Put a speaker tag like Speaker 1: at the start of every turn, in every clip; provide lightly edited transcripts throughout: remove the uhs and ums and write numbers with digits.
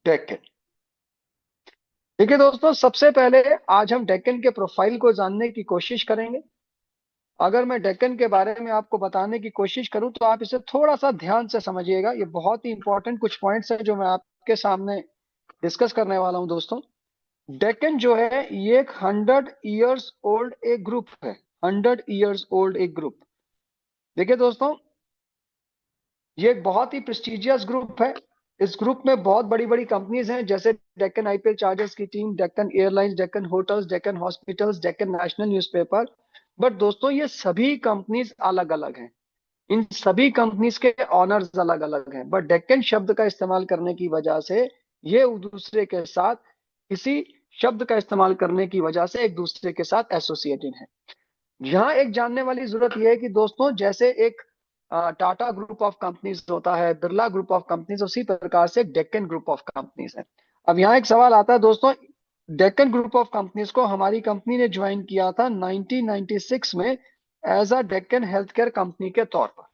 Speaker 1: डेक्कन। ठीक है दोस्तों, सबसे पहले आज हम डेक्कन के प्रोफाइल को जानने की कोशिश करेंगे। अगर मैं डेक्कन के बारे में आपको बताने की कोशिश करूं तो आप इसे थोड़ा सा ध्यान से समझिएगा। ये बहुत ही इंपॉर्टेंट कुछ पॉइंट्स है जो मैं आपके सामने डिस्कस करने वाला हूं दोस्तों। डेक्कन जो है ये एक 100 ईयर्स ओल्ड एक ग्रुप है। 100 ईयर्स ओल्ड एक ग्रुप। देखिए दोस्तों, ये एक बहुत ही प्रेस्टिजियस ग्रुप है। इस ग्रुप में बहुत बड़ी बड़ी कंपनीज हैं, जैसे डेक्कन आईपीएल चार्जर्स की team, Deccan airlines, Deccan hotels, Deccan hospitals, Deccan national newspaper. But दोस्तों ये सभी कंपनीज अलग अलग हैं। इन सभी कंपनीज के ऑनर्स अलग अलग हैं, बट डेक्कन शब्द का इस्तेमाल करने की वजह से ये एक दूसरे के साथ किसी शब्द का इस्तेमाल करने की वजह से एक दूसरे के साथ एसोसिएटेड है। यहाँ एक जानने वाली जरूरत यह है कि दोस्तों जैसे एक टाटा ग्रुप ऑफ कंपनीज होता है, बिरला ग्रुप ऑफ कंपनीज, उसी प्रकार से डेक्कन ग्रुप ऑफ कंपनीज है। अब यहाँ एक सवाल आता है दोस्तों, डेक्कन ग्रुप ऑफ कंपनीज को हमारी कंपनी ने ज्वाइन किया था 1996 में as a Deccan health care company के तौर पर।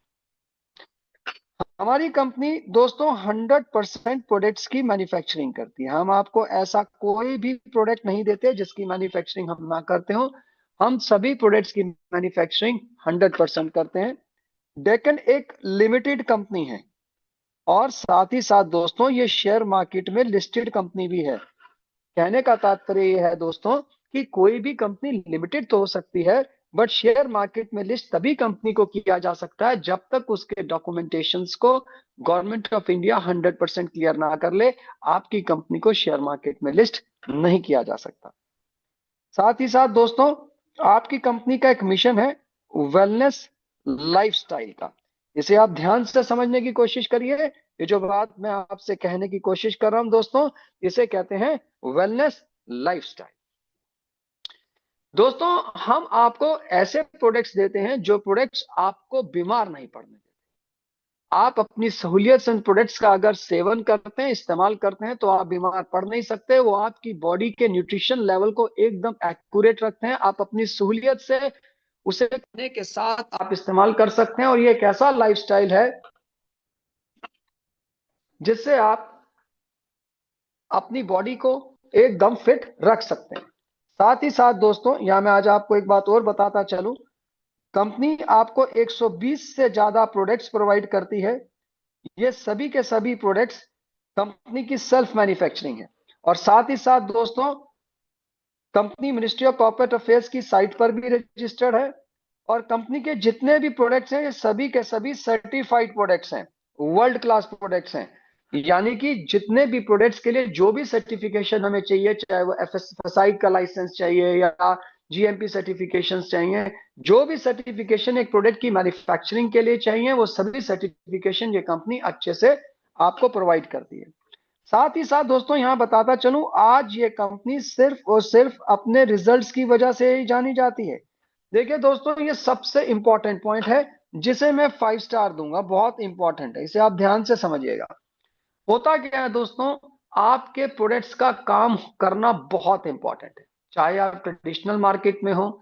Speaker 1: हमारी कंपनी दोस्तों 100% प्रोडक्ट्स की मैन्युफैक्चरिंग करती है। हम आपको ऐसा कोई भी प्रोडक्ट नहीं देते जिसकी मैन्युफैक्चरिंग हम ना करते हो। हम सभी प्रोडक्ट्स की मैन्युफैक्चरिंग 100% करते हैं। डेक्कन एक लिमिटेड कंपनी है और साथ ही साथ दोस्तों ये शेयर मार्केट में लिस्टेड कंपनी भी है। कहने का तात्पर्य यह है दोस्तों कि कोई भी कंपनी लिमिटेड तो हो सकती है, बट शेयर मार्केट में लिस्ट तभी कंपनी को किया जा सकता है जब तक उसके डॉक्यूमेंटेशंस को गवर्नमेंट ऑफ इंडिया 100% क्लियर ना कर ले। आपकी कंपनी को शेयर मार्केट में लिस्ट नहीं किया जा सकता। साथ ही साथ दोस्तों आपकी कंपनी का एक मिशन है वेलनेस लाइफस्टाइल का। इसे आप ध्यान से समझने की कोशिश करिए। ये जो बात मैं आपसे कहने की कोशिश कर रहा हूं दोस्तों, इसे कहते हैं वेलनेस लाइफस्टाइल। दोस्तों हम आपको ऐसे प्रोडक्ट्स देते हैं जो प्रोडक्ट्स आपको बीमार नहीं पड़ने देते। आप अपनी सहूलियत से उन प्रोडक्ट्स का अगर सेवन करते हैं, इस्तेमाल करते हैं, तो आप बीमार पड़ नहीं सकते। वो आपकी बॉडी के न्यूट्रिशन लेवल को एकदम एक्यूरेट रखते हैं। आप अपनी सहूलियत से उसे करने के साथ आप इस्तेमाल कर सकते हैं, और ये एक ऐसा लाइफस्टाइल है जिससे आप अपनी बॉडी को एकदम फिट रख सकते हैं। साथ ही साथ दोस्तों यहां मैं आज आपको एक बात और बताता चलूं। कंपनी आपको 120 से ज्यादा प्रोडक्ट्स प्रोवाइड करती है। ये सभी के सभी प्रोडक्ट्स कंपनी की सेल्फ मैन्युफैक्चरिंग है। और साथ ही साथ दोस्तों company ministry of corporate affairs की साइट पर भी रजिस्टर्ड है। और कंपनी के जितने भी प्रोडक्ट्स हैं ये सभी के सभी सर्टिफाइड प्रोडक्ट्स हैं, वर्ल्ड क्लास प्रोडक्ट्स हैं। यानी कि जितने भी प्रोडक्ट्स के लिए जो भी सर्टिफिकेशन हमें चाहिए, चाहे वो एफएसआई का लाइसेंस चाहिए या जीएमपी सर्टिफिकेशन चाहिए, जो भी सर्टिफिकेशन एक प्रोडक्ट की मैन्युफैक्चरिंग के लिए चाहिए, वो सभी सर्टिफिकेशन ये कंपनी अच्छे से आपको प्रोवाइड करती है। साथ ही साथ दोस्तों यहां बताता चलूं, आज ये कंपनी सिर्फ और सिर्फ अपने रिजल्ट्स की वजह से ही जानी जाती है। देखिए दोस्तों ये सबसे इंपॉर्टेंट पॉइंट है जिसे मैं 5 स्टार दूंगा। बहुत इंपॉर्टेंट है, इसे आप ध्यान से समझिएगा। होता क्या है दोस्तों, आपके प्रोडक्ट्स का काम करना बहुत इंपॉर्टेंट है। चाहे आप ट्रेडिशनल मार्केट में हो,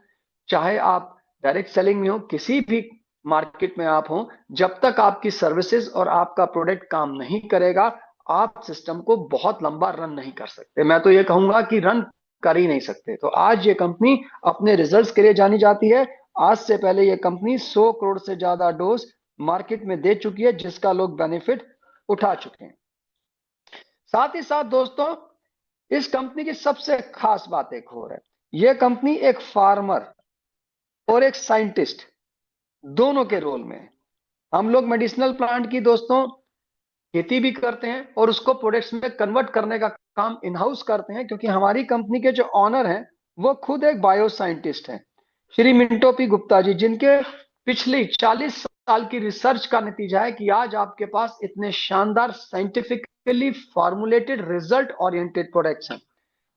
Speaker 1: चाहे आप डायरेक्ट सेलिंग में हो, किसी भी मार्केट में आप हो, जब तक आपकी सर्विसेज और आपका प्रोडक्ट काम नहीं करेगा, आप सिस्टम को बहुत लंबा रन नहीं कर सकते। मैं तो ये कहूंगा कि रन कर ही नहीं सकते। तो आज ये कंपनी अपने रिजल्ट्स के लिए जानी जाती है। आज से पहले ये कंपनी 100 करोड़ से ज्यादा डोज मार्केट में दे चुकी है, जिसका लोग बेनिफिट उठा चुके हैं। साथ ही साथ दोस्तों इस कंपनी की सबसे खास बात एक और है। यह कंपनी एक फार्मर और एक साइंटिस्ट दोनों के रोल में है। हम लोग मेडिसिनल प्लांट की दोस्तों खेती भी करते हैं और उसको प्रोडक्ट्स में कन्वर्ट करने का काम इन हाउस करते हैं, क्योंकि हमारी कंपनी के जो ऑनर हैं वो खुद एक बायो साइंटिस्ट हैं, श्री मिंटो पी गुप्ता जी, जिनके पिछली 40 साल की रिसर्च का नतीजा है कि आज आपके पास इतने शानदार scientifically formulated result oriented products हैं।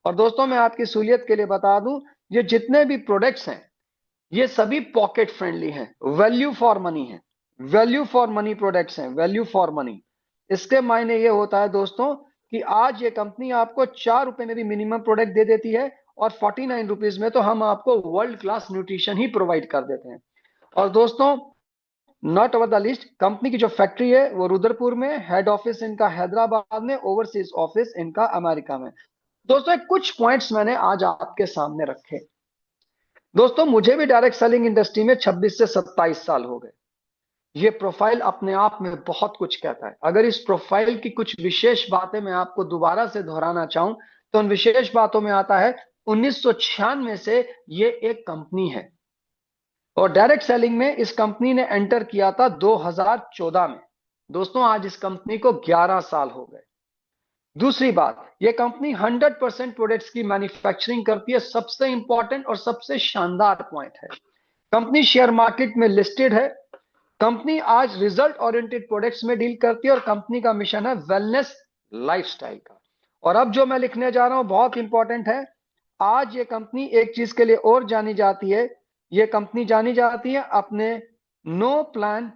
Speaker 1: और दोस्तों मैं आपकी सहूलियत के लिए बता दूं, ये जितने भी प्रोडक्ट्स हैं ये सभी पॉकेट फ्रेंडली हैं, वैल्यू फॉर मनी है। वैल्यू फॉर मनी प्रोडक्ट्स हैं, वैल्यू फॉर मनी। इसके मायने ये होता है दोस्तों कि आज ये कंपनी आपको 4 रुपए में भी मिनिमम प्रोडक्ट दे देती है, और 49 रुपीज में तो हम आपको वर्ल्ड क्लास न्यूट्रिशन ही प्रोवाइड कर देते हैं। और दोस्तों not over the list, company की जो फैक्ट्री है वो रुद्रपुर में, हेड ऑफिस इनका हैदराबाद में, ओवरसीज ऑफिस इनका अमेरिका में। दोस्तों कुछ पॉइंट्स मैंने आज आपके सामने रखे। दोस्तों मुझे भी डायरेक्ट सेलिंग इंडस्ट्री में 26 से 27 साल हो गए। ये प्रोफाइल अपने आप में बहुत कुछ कहता है। अगर इस प्रोफाइल की कुछ विशेष बातें मैं आपको दोबारा से दोहराना चाहूं तो उन विशेष बातों में आता है 1996 से ये एक कंपनी है और डायरेक्ट सेलिंग में इस कंपनी ने एंटर किया था 2014 में। दोस्तों आज इस कंपनी को 11 साल हो गए। दूसरी बात, यह कंपनी 100% प्रोडक्ट्स की मैन्युफैक्चरिंग करती है। सबसे इंपॉर्टेंट और सबसे शानदार पॉइंट है, कंपनी शेयर मार्केट में लिस्टेड है। कंपनी आज रिजल्ट ओरिएंटेड प्रोडक्ट्स में डील करती है और कंपनी का मिशन है वेलनेस लाइफस्टाइल का। और अब जो मैं लिखने जा रहा हूं बहुत इंपॉर्टेंट है। आज ये कंपनी एक चीज के लिए और जानी जाती है, ये कंपनी जानी जाती है अपने नो प्लान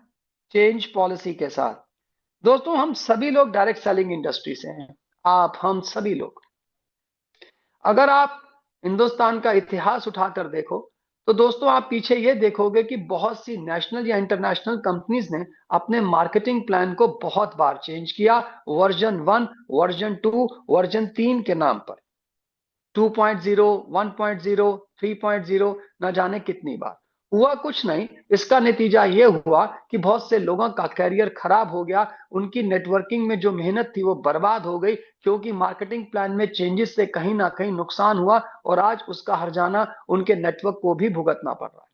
Speaker 1: चेंज पॉलिसी के साथ। दोस्तों हम सभी लोग डायरेक्ट सेलिंग इंडस्ट्री से हैं, आप हम सभी लोग। अगर आप हिंदुस्तान का इतिहास उठाकर देखो तो दोस्तों आप पीछे ये देखोगे कि बहुत सी नेशनल या इंटरनेशनल कंपनीज ने अपने मार्केटिंग प्लान को बहुत बार चेंज किया, वर्जन 1, वर्जन 2, वर्जन 3 के नाम पर। 2.0, 1.0, 3.0, न जाने कितनी बार। हुआ कुछ नहीं, इसका नतीजा यह हुआ कि बहुत से लोगों का करियर खराब हो गया, उनकी नेटवर्किंग में जो मेहनत थी वो बर्बाद हो गई, क्योंकि मार्केटिंग प्लान में चेंजेस से कहीं ना कहीं नुकसान हुआ और आज उसका हर्जाना उनके नेटवर्क को भी भुगतना पड़ रहा है।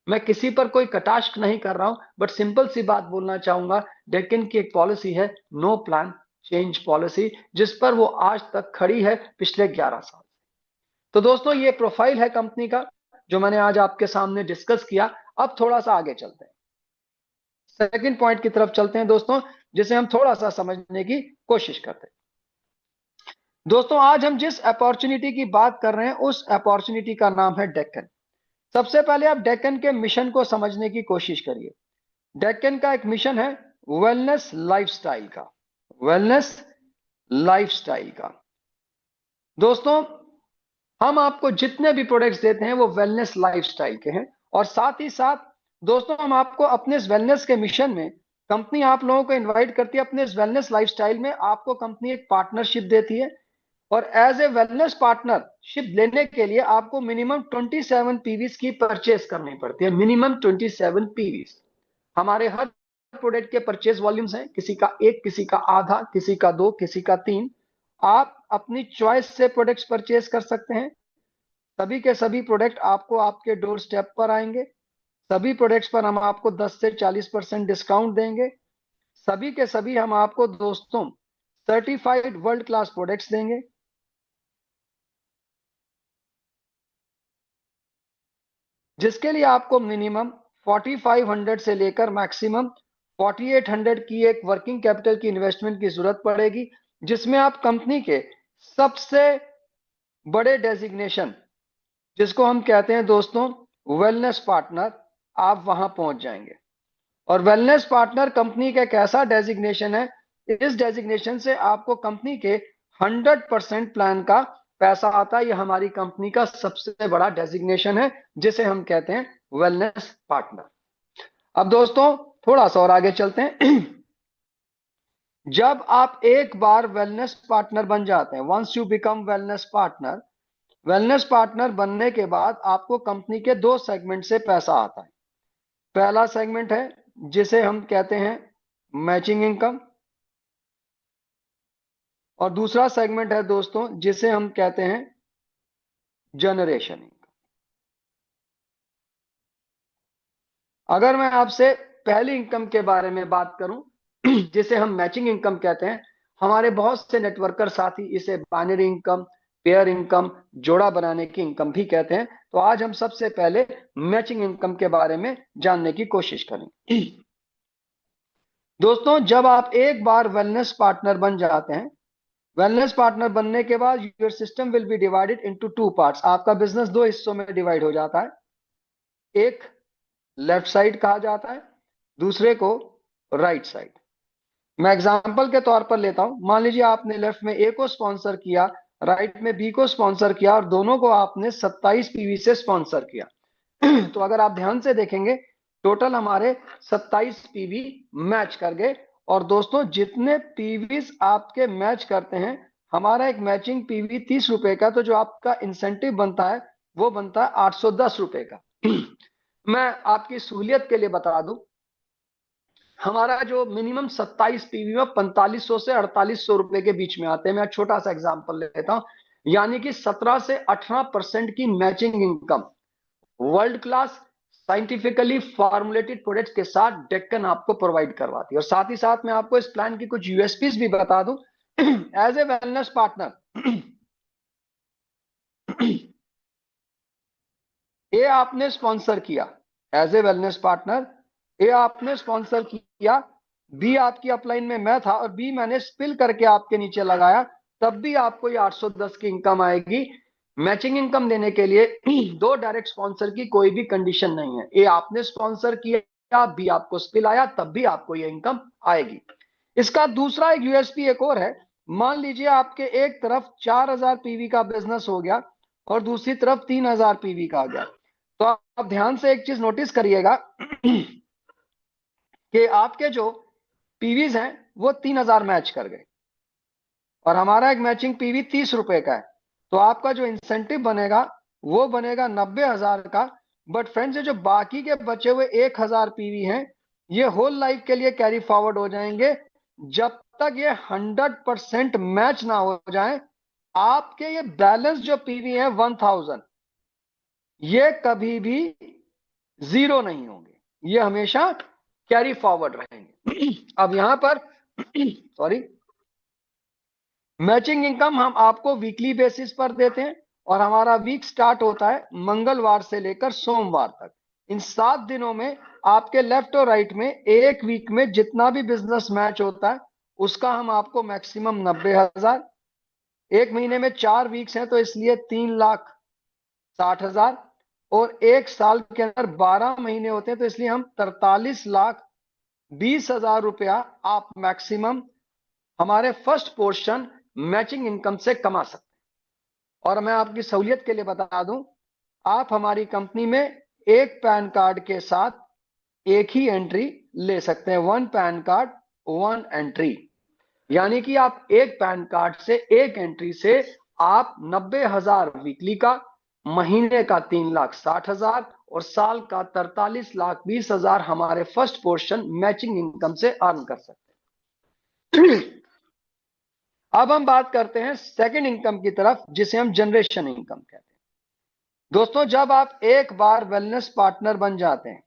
Speaker 1: मैं किसी पर कोई कटाक्ष नहीं कर रहा हूं, बट सिंपल सी बात बोलना चाहूंगा। डेक्कन की एक पॉलिसी है नो प्लान चेंज पॉलिसी, जिस पर वो आज तक खड़ी है पिछले 11 साल। तो दोस्तों ये प्रोफाइल है कंपनी का जो मैंने आज आपके सामने डिस्कस किया। अब थोड़ा सा आगे चलते हैं, सेकंड पॉइंट की तरफ चलते हैं दोस्तों, जिसे हम थोड़ा सा समझने की कोशिश करते हैं। दोस्तों आज हम जिस अपॉर्चुनिटी की बात कर रहे हैं उस अपॉर्चुनिटी का नाम है डेक्कन। सबसे पहले आप डेक्कन के मिशन को समझने की कोशिश करिए। डेक्कन का एक मिशन है वेलनेस लाइफस्टाइल का, वेलनेस लाइफस्टाइल का। दोस्तों हम आपको जितने भी प्रोडक्ट्स देते हैं वो वेलनेस लाइफस्टाइल के हैं, और साथ ही साथ दोस्तों हम आपको अपने इस वेलनेस के मिशन में कंपनी आप लोगों को इनवाइट करती है। अपने इस वेलनेस लाइफस्टाइल में आपको कंपनी एक पार्टनरशिप देती है, और एज ए वेलनेस पार्टनरशिप लेने के लिए आपको मिनिमम 27 पीवीज की परचेस करनी पड़ती है, मिनिमम 27 पीवीज। हमारे हर प्रोडक्ट के परचेस वॉल्यूम्स हैं, किसी का 1, किसी का आधा, किसी का 2, किसी का 3। आप अपनी चॉइस से प्रोडक्ट्स परचेस कर सकते हैं। सभी के सभी प्रोडक्ट आपको आपके डोर स्टेप पर आएंगे। सभी प्रोडक्ट्स पर हम आपको 10 से 40% डिस्काउंट देंगे। सभी के सभी हम आपको दोस्तों सर्टिफाइड वर्ल्ड क्लास प्रोडक्ट्स देंगे, जिसके लिए आपको मिनिमम 4500 से लेकर मैक्सिमम 4800 की एक वर्किंग कैपिटल की इन्वेस्टमेंट की जरूरत पड़ेगी, जिसमें आप कंपनी के सबसे बड़े डेजिग्नेशन, जिसको हम कहते हैं दोस्तों वेलनेस पार्टनर, आप वहां पहुंच जाएंगे। और वेलनेस पार्टनर कंपनी का एक ऐसा डेजिग्नेशन है, इस डेजिग्नेशन से आपको कंपनी के 100% प्लान का पैसा आता है। यह हमारी कंपनी का सबसे बड़ा डेजिग्नेशन है, जिसे हम कहते हैं वेलनेस पार्टनर। अब दोस्तों थोड़ा सा और आगे चलते हैं। जब आप एक बार वेलनेस पार्टनर बन जाते हैं, once you become wellness partner, wellness partner बनने के बाद आपको कंपनी के 2 सेगमेंट से पैसा आता है। पहला सेगमेंट है जिसे हम कहते हैं मैचिंग इनकम, और दूसरा सेगमेंट है दोस्तों जिसे हम कहते हैं जनरेशन इनकम। अगर मैं आपसे पहली इनकम के बारे में बात करूं, जिसे हम मैचिंग इनकम कहते हैं, हमारे बहुत से नेटवर्कर साथी इसे बाइनरी इनकम, पेयर इनकम, जोड़ा बनाने की इनकम भी कहते हैं। तो आज हम सबसे पहले मैचिंग इनकम के बारे में जानने की कोशिश करेंगे। दोस्तों जब आप एक बार वेलनेस पार्टनर बन जाते हैं, वेलनेस पार्टनर बनने के बाद your system will be divided into 2 parts. आपका बिजनेस 2 हिस्सों में डिवाइड हो जाता है। एक लेफ्ट साइड कहा जाता है, दूसरे को राइट साइड। मैं एग्जांपल के तौर पर लेता हूं, मान लीजिए आपने लेफ्ट में ए को स्पॉन्सर किया, राइट में बी को स्पॉन्सर किया, और दोनों को आपने 27 पीवी से स्पॉन्सर किया। तो अगर आप ध्यान से देखेंगे टोटल हमारे 27 पीवी मैच कर गए। और दोस्तों जितने पीवीज आपके मैच करते हैं, हमारा एक मैचिंग पीवी 30 रुपए का, तो जो आपका इंसेंटिव बनता है वो बनता है 810 रुपए का। मैं आपकी सहूलियत के लिए बता दूं, हमारा जो मिनिमम 27 पीवी में 4500 से 4800 रुपए के बीच में आते हैं। मैं छोटा सा एग्जांपल लेता हूं, यानी कि 17 से 18% की matching income world class scientifically formulated products के साथ डेक्कन आपको प्रोवाइड करवाती है। और साथ ही साथ मैं आपको इस प्लान की कुछ यूएसपीज भी बता दूं। एज ए वेलनेस पार्टनर, ए आपने स्पॉन्सर किया, एज ए वेलनेस पार्टनर ए आपने स्पॉन्सर किया, बी आपकी अपलाइन में मैं था और बी मैंने स्पिल करके आपके नीचे लगाया, तब भी आपको ये 810 की इनकम आएगी। मैचिंग इनकम देने के लिए दो डायरेक्ट स्पॉन्सर की कोई भी कंडीशन नहीं है। ए आपने स्पॉन्सर किया, बी आपको स्पिल आया, तब भी आपको ये इनकम आएगी। इसका दूसरा एक यूएसपी एक और है। मान लीजिए आपके एक तरफ 4000 पीवी का बिजनेस हो गया और दूसरी तरफ 3000 पीवी का आ गया, तो आप ध्यान से एक चीज नोटिस करिएगा कि आपके जो पीवीज हैं वो 3000 मैच कर गए और हमारा एक मैचिंग पीवी 30 रुपए का है, तो आपका जो इंसेंटिव बनेगा वो बनेगा 90,000 का। बट फ्रेंड्स, ये जो बाकी के बचे हुए 1000 पीवी हैं, ये होल लाइफ के लिए कैरी फॉरवर्ड हो जाएंगे जब तक ये 100% मैच ना हो जाए। आपके ये बैलेंस जो पीवी है 1000, ये कभी भी जीरो नहीं होंगे, ये हमेशा कैरी फॉरवर्ड रहेंगे। अब यहां पर सॉरी, मैचिंग इनकम हम आपको वीकली बेसिस पर देते हैं और हमारा वीक स्टार्ट होता है मंगलवार से लेकर सोमवार तक। इन 7 दिनों में आपके लेफ्ट और राइट में एक वीक में जितना भी बिजनेस मैच होता है उसका हम आपको मैक्सिमम 90,000, एक महीने में 4 वीक्स हैं तो इसलिए 3,60,000, और एक साल के अंदर 12 महीने होते हैं तो इसलिए हम 43,20,000 रुपया आप मैक्सिमम हमारे फर्स्ट पोर्शन मैचिंग इनकम से कमा सकते हैं। और मैं आपकी सहूलियत के लिए बता दूं, आप हमारी कंपनी में एक पैन कार्ड के साथ एक ही एंट्री ले सकते हैं। 1 पैन कार्ड 1 एंट्री, यानी कि आप एक पैन कार्ड से एक एंट्री से आप 90,000 वीकली का, महीने का 3,60,000 और साल का 43,20,000 हमारे फर्स्ट पोर्शन मैचिंग इनकम से अर्न कर सकते हैं। अब हम बात करते हैं सेकंड इनकम की तरफ, जिसे हम जनरेशन इनकम कहते हैं। दोस्तों, जब आप एक बार वेलनेस पार्टनर बन जाते हैं,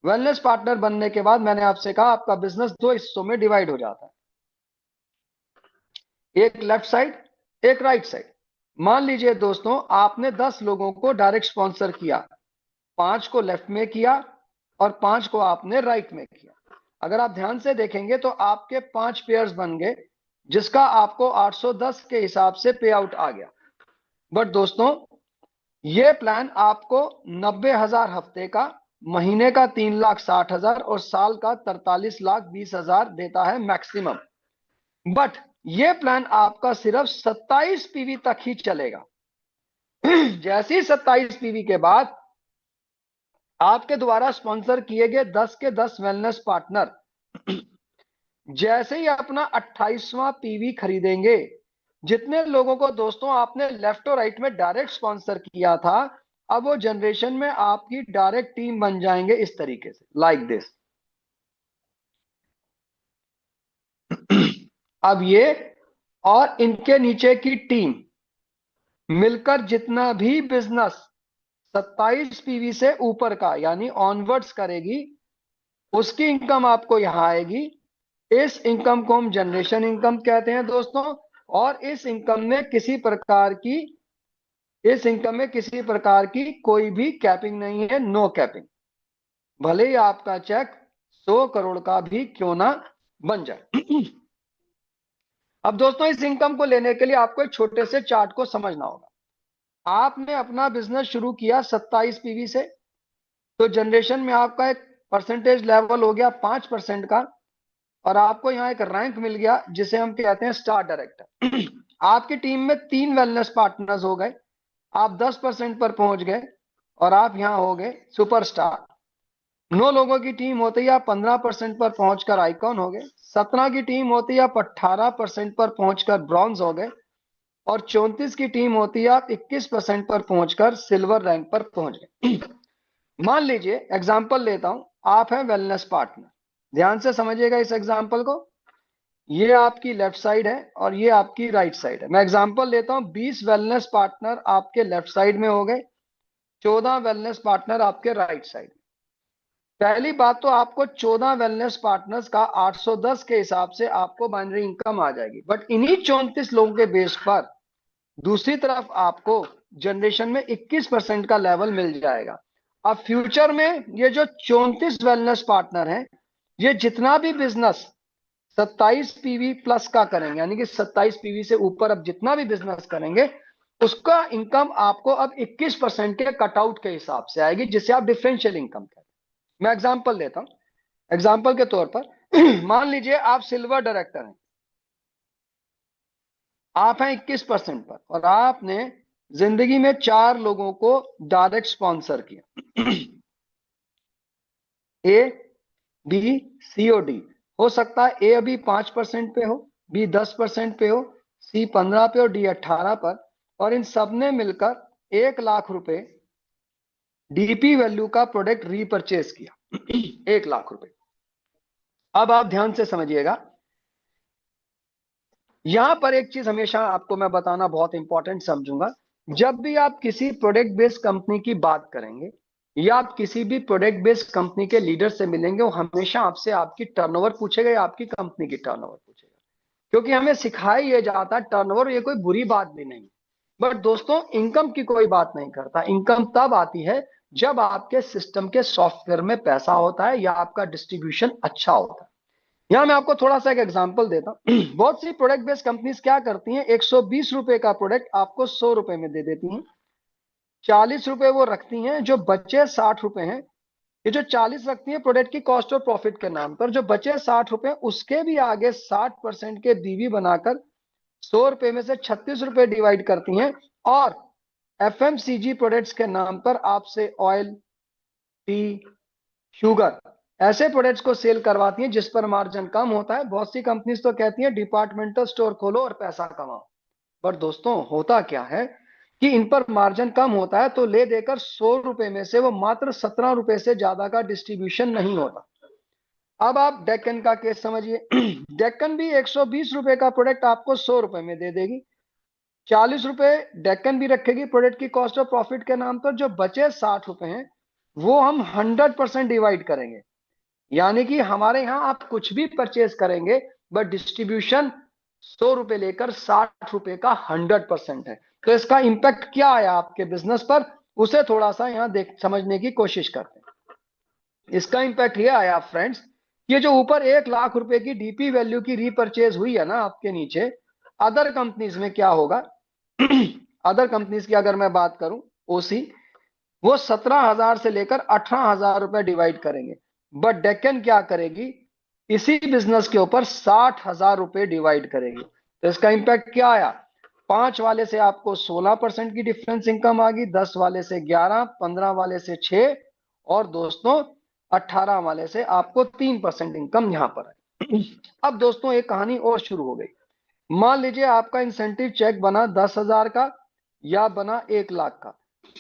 Speaker 1: वेलनेस पार्टनर बनने के बाद मैंने आपसे कहा आपका बिजनेस 2 हिस्सों में डिवाइड हो जाता है, एक लेफ्ट साइड एक राइट साइड। मान लीजिए दोस्तों, आपने 10 लोगों को डायरेक्ट स्पॉन्सर किया, 5 को लेफ्ट में किया और 5 को आपने राइट में किया। अगर आप ध्यान से देखेंगे तो आपके 5 पेयर्स बन गए, जिसका आपको 810 के हिसाब से पे आउट आ गया। बट दोस्तों, ये प्लान आपको 90,000 हफ्ते का, महीने का 3,60,000 और साल का 43,20,000 देता है मैक्सिमम। बट ये प्लान आपका सिर्फ 27 पीवी तक ही चलेगा। जैसे ही 27 पीवी के बाद आपके द्वारा स्पॉन्सर किए गए 10 के 10 वेलनेस पार्टनर जैसे ही अपना 28वां पीवी खरीदेंगे, जितने लोगों को दोस्तों आपने लेफ्ट और राइट में डायरेक्ट स्पॉन्सर किया था, अब वो जनरेशन में आपकी डायरेक्ट टीम बन जाएंगे इस तरीके से, लाइक दिस। अब ये और इनके नीचे की टीम मिलकर जितना भी बिजनेस 27 पीवी से ऊपर का यानी ऑनवर्ड्स करेगी, उसकी इनकम आपको यहां आएगी। इस इनकम को हम जनरेशन इनकम कहते हैं दोस्तों। और इस इनकम में किसी प्रकार की कोई भी कैपिंग नहीं है, नो कैपिंग। भले ही आपका चेक 100 करोड़ का भी क्यों ना बन जाए। अब दोस्तों, इस इनकम को लेने के लिए आपको एक छोटे से चार्ट को समझना होगा। आपने अपना बिजनेस शुरू किया 27 पीवी से, तो जनरेशन में आपका एक परसेंटेज लेवल हो गया 5% का, और आपको यहां एक रैंक मिल गया जिसे हम कहते हैं स्टार डायरेक्टर। आपकी टीम में 3 वेलनेस पार्टनर्स हो गए, आप 10% पर पहुंच गए और आप यहां हो गए सुपरस्टार। 9 लोगों की टीम होते ही आप 15% पर पहुंचकर आइकॉन हो गए, 17 की टीम होती है आप 18% पर पहुंचकर ब्रॉन्ज हो गए, और 34 की टीम होती है आप 21% पर पहुंचकर सिल्वर रैंक पर पहुंच गए। मान लीजिए एग्जाम्पल लेता हूं, आप हैं वेलनेस पार्टनर। ध्यान से समझिएगा इस एग्जाम्पल को। ये आपकी लेफ्ट साइड है और ये आपकी राइट साइड है। मैं एग्जाम्पल लेता हूं, 20 वेलनेस पार्टनर आपके लेफ्ट साइड में हो गए, 14 वेलनेस पार्टनर आपके राइट साइड। पहली बात तो आपको 14 वेलनेस पार्टनर्स का 810 के हिसाब से आपको बाइनरी इनकम आ जाएगी, बट इन्हीं 34 लोगों के बेस पर दूसरी तरफ आपको जनरेशन में 21% का लेवल मिल जाएगा। अब फ्यूचर में ये जो 34 वेलनेस पार्टनर हैं, ये जितना भी बिजनेस 27 पीवी प्लस का करेंगे, यानी कि 27 पीवी से ऊपर अब जितना भी बिजनेस करेंगे, उसका इनकम आपको अब 21% के कटआउट के हिसाब से आएगी, जिसे आप डिफरेंशियल इनकम कहते हैं। मैं एग्जांपल देता हूं, एग्जाम्पल के तौर पर मान लीजिए आप सिल्वर डायरेक्टर हैं, आप हैं 21% पर, और आपने जिंदगी में 4 लोगों को डायरेक्ट स्पॉन्सर किया, ए, बी, सी और डी। हो सकता है ए अभी 5% पे हो, बी 10% पे हो, सी 15 पे और डी 18 पर, और इन सब ने मिलकर 1 लाख रुपए डीपी वैल्यू का प्रोडक्ट रीपरचेज किया। 1 लाख रुपए। अब आप ध्यान से समझिएगा, यहां पर एक चीज हमेशा आपको मैं बताना बहुत इंपॉर्टेंट समझूंगा। जब भी आप किसी प्रोडक्ट बेस्ड कंपनी की बात करेंगे या आप किसी भी प्रोडक्ट बेस्ड कंपनी के लीडर से मिलेंगे, वो हमेशा आपसे आपकी टर्नओवर पूछेगा या आपकी कंपनी की टर्नओवर पूछेगा, क्योंकि हमें सिखाया यह जाता है टर्नओवर ये कोई बुरी बात भी नहीं। बट दोस्तों, इनकम की कोई बात नहीं करता। इनकम तब आती है जब आपके सिस्टम के सॉफ्टवेयर में पैसा होता है या आपका डिस्ट्रीब्यूशन अच्छा होता है। यहां मैं आपको थोड़ा सा एक एग्जांपल देता हूं। बहुत सी प्रोडक्ट बेस्ड कंपनीज क्या करती हैं, 120 रुपए का प्रोडक्ट आपको 100 रुपए में दे देती हैं, 40 रुपए वो रखती हैं, जो बचे 60 रुपए हैं। ये जो 40 रखती है प्रोडक्ट की कॉस्ट और प्रॉफिट के नाम पर, जो बचे 60 रुपए उसके भी आगे 60% के बीवी बनाकर 100 रुपए में से 36 रुपए डिवाइड करती हैं, और एफएमसीजी प्रोडक्ट्स के नाम पर आपसे ऑयल, टी, शुगर, ऐसे प्रोडक्ट्स को सेल करवाती हैं जिस पर मार्जिन कम होता है। बहुत सी कंपनीज तो कहती हैं डिपार्टमेंटल स्टोर खोलो और पैसा कमाओ। पर दोस्तों, होता क्या है कि इन पर मार्जिन कम होता है, तो ले देकर 100 रुपए में से वो मात्र 17 रुपए से ज्यादा का डिस्ट्रीब्यूशन नहीं होता। अब आप डेक्कन का केस समझिए। डेक्कन भी 120 रुपए का प्रोडक्ट आपको 100 रुपए में दे देगी, 40 रुपए डेक्कन भी रखेगी प्रोडक्ट की कॉस्ट ऑफ प्रॉफिट के नाम पर। जो बचे 60 रुपए हैं वो हम 100% डिवाइड करेंगे, यानी कि हमारे यहां आप कुछ भी परचेज करेंगे, बट डिस्ट्रीब्यूशन 100 रुपए लेकर 60 रुपए का 100% है। तो इसका इंपैक्ट क्या आया आपके बिजनेस पर, उसे थोड़ा सा यहां देख समझने की कोशिश करते हैं। इसका इंपैक्ट ये आया फ्रेंड्स, ये जो ऊपर 1 लाख रुपए की डीपी वैल्यू की रीपरचेज हुई है ना आपके नीचे, अदर कंपनीज में क्या होगा। अदर कंपनीज की अगर मैं बात करूं, ओसी, वो 17,000 से लेकर 18,000 रुपए डिवाइड करेंगे, बट डेक्कन क्या करेगी, इसी बिजनेस के ऊपर 60,000 रुपए डिवाइड करेगी। तो इसका इंपैक्ट क्या आया, 5 वाले से आपको 16% की डिफरेंस इनकम आ गई, 10 वाले से 11, 15 वाले से 6, और दोस्तों 18 वाले से आपको 3% इनकम यहां पर है। अब दोस्तों एक कहानी और शुरू हो गई। मान लीजिए आपका इंसेंटिव चेक बना 10,000 का या बना 1 लाख का।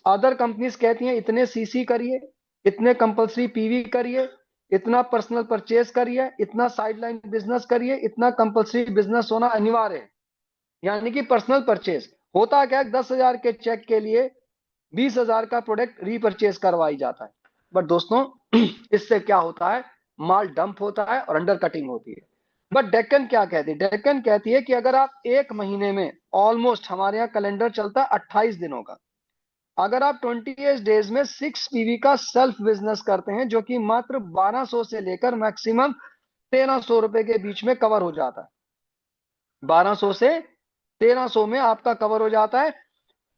Speaker 1: अदर कंपनीज कहती हैं इतने सीसी करिए, इतने कंपलसरी पीवी करिए, इतना पर्सनल परचेज करिए, इतना साइडलाइन बिजनेस करिए, इतना कंपलसरी बिजनेस होना अनिवार्य है, यानी कि पर्सनल परचेज। होता क्या है, 10,000 के चेक के लिए 20,000 का प्रोडक्ट रीपरचेज करवाई जाता है। बट दोस्तों, इससे क्या होता है, माल डंप होता है और अंडर कटिंग होती है। बट डेक्कन क्या कहती है, डेक्कन कहती है कि अगर आप एक महीने में, ऑलमोस्ट हमारे यहाँ कैलेंडर चलता है 28 दिनों का, अगर आप 28 डेज में 6 पीवी का सेल्फ बिजनेस करते हैं, जो कि मात्र 1200 से लेकर मैक्सिमम 1300 रुपए के बीच में कवर हो जाता है, 1200 से 1300 में आपका कवर हो जाता है।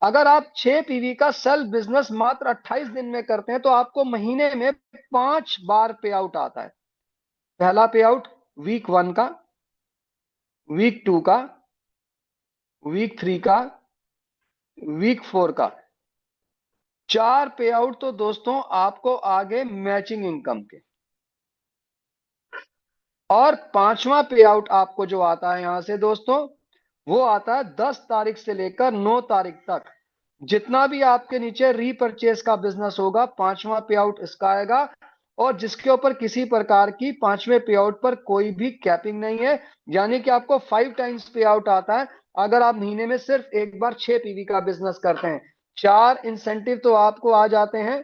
Speaker 1: अगर आप 6 पीवी का सेल्फ बिजनेस मात्र 28 दिन में करते हैं, तो आपको महीने में 5 बार पे आउट आता है। पहला पे आउट वीक 1 का, वीक 2 का, वीक 3 का, वीक 4 का। 4 पे आउट तो दोस्तों आपको आगे मैचिंग इनकम के, और 5वां पे आउट आपको जो आता है यहां से दोस्तों, वो आता है 10 तारीख से लेकर 9 तारीख तक। जितना भी आपके नीचे रीपर्चेस का बिजनेस होगा, 5वां पे आउट इसका आएगा, और जिसके ऊपर किसी प्रकार की 5वें पे आउट पर कोई भी कैपिंग नहीं है, यानी कि आपको 5 टाइम्स पे आउट आता है अगर आप महीने में सिर्फ एक बार 6 पीवी का बिजनेस करते हैं। 4 इंसेंटिव तो आपको आ जाते हैं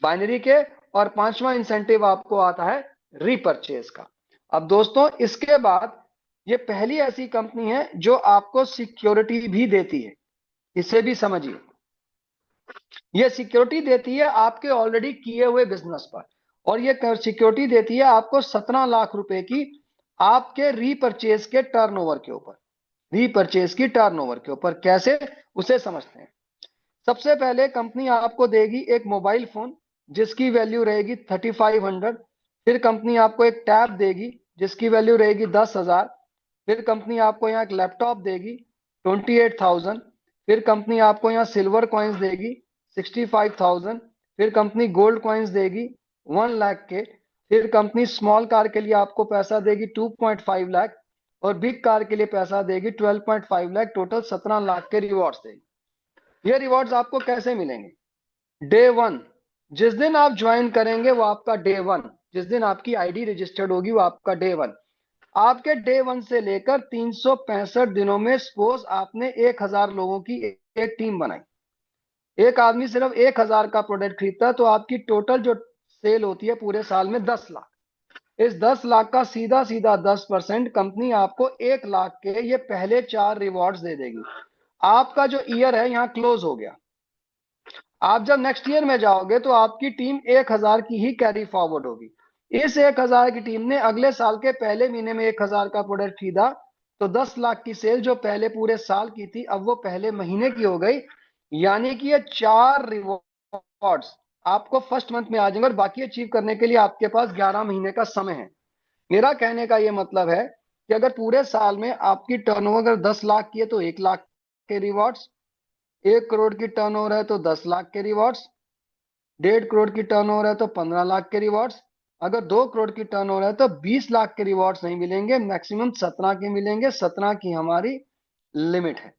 Speaker 1: बाइनरी के, और 5वां इंसेंटिव आपको आता है रीपर्चेज का। अब दोस्तों इसके बाद, ये पहली ऐसी कंपनी है जो आपको सिक्योरिटी भी देती है, इसे भी समझिए। ये सिक्योरिटी देती है आपके ऑलरेडी किए हुए बिजनेस पर, और ये सिक्योरिटी देती है आपको 17 लाख रुपए की, आपके रीपर्चेज के टर्नओवर के ऊपर। रीपर्चेज की टर्नओवर के ऊपर कैसे, उसे समझते हैं। सबसे पहले कंपनी आपको देगी एक मोबाइल फोन जिसकी वैल्यू रहेगी 3500। फिर कंपनी आपको एक टैब देगी जिसकी वैल्यू रहेगी 10,000। फिर कंपनी आपको यहाँ एक लैपटॉप देगी 28,000। फिर कंपनी आपको यहाँ सिल्वर कॉइन्स देगी 65,000। फिर कंपनी गोल्ड कॉइन्स देगी 1 लाख के। फिर कंपनी स्मॉल कार के लिए आपको पैसा देगी 2.5 लाख, और बिग कार के लिए पैसा देगी 12.5 लाख। टोटल 17 लाख के रिवॉर्ड्स देगी। ये रिवॉर्ड्स आपको कैसे मिलेंगे? डे वन, जिस दिन आप ज्वाइन करेंगे वो आपका डे वन, जिस दिन आपकी आईडी रजिस्टर्ड होगी वो आपका डे वन। आपके डे वन से लेकर 365 दिनों में, सपोज आपने 1,000 लोगों की एक टीम बनाई, एक आदमी सिर्फ 1,000 का प्रोडक्ट खरीदता है, तो आपकी टोटल जो सेल होती है पूरे साल में 10 लाख। इस 10 लाख का सीधा सीधा 10% कंपनी आपको 1 लाख के ये पहले 4 रिवॉर्ड्स दे देगी। आपका जो ईयर है यहाँ क्लोज हो गया। आप जब नेक्स्ट ईयर में जाओगे तो आपकी टीम 1,000 की ही कैरी फॉरवर्ड होगी। इस 1,000 की टीम ने अगले साल के पहले महीने में 1,000 का प्रोडक्ट खरीदा, तो 10 लाख की सेल जो पहले पूरे साल की थी अब वो पहले महीने की हो गई। यानी कि ये 4 रिवॉर्ड्स आपको फर्स्ट मंथ में आ जाएंगे, और बाकी अचीव करने के लिए आपके पास 11 महीने का समय है। मेरा कहने का ये मतलब है कि अगर पूरे साल में आपकी टर्नओवर अगर 10 लाख की है तो 1 लाख के रिवॉर्ड्स, 1 करोड़ की टर्नओवर है तो 10 लाख के रिवॉर्ड्स, 1.5 करोड़ की टर्नओवर है तो 15 लाख के रिवॉर्ड्स, अगर 2 करोड़ की टर्नओवर है तो 20 लाख के रिवॉर्ड्स नहीं मिलेंगे, मैक्सिमम 17 के मिलेंगे। 17 की हमारी लिमिट है।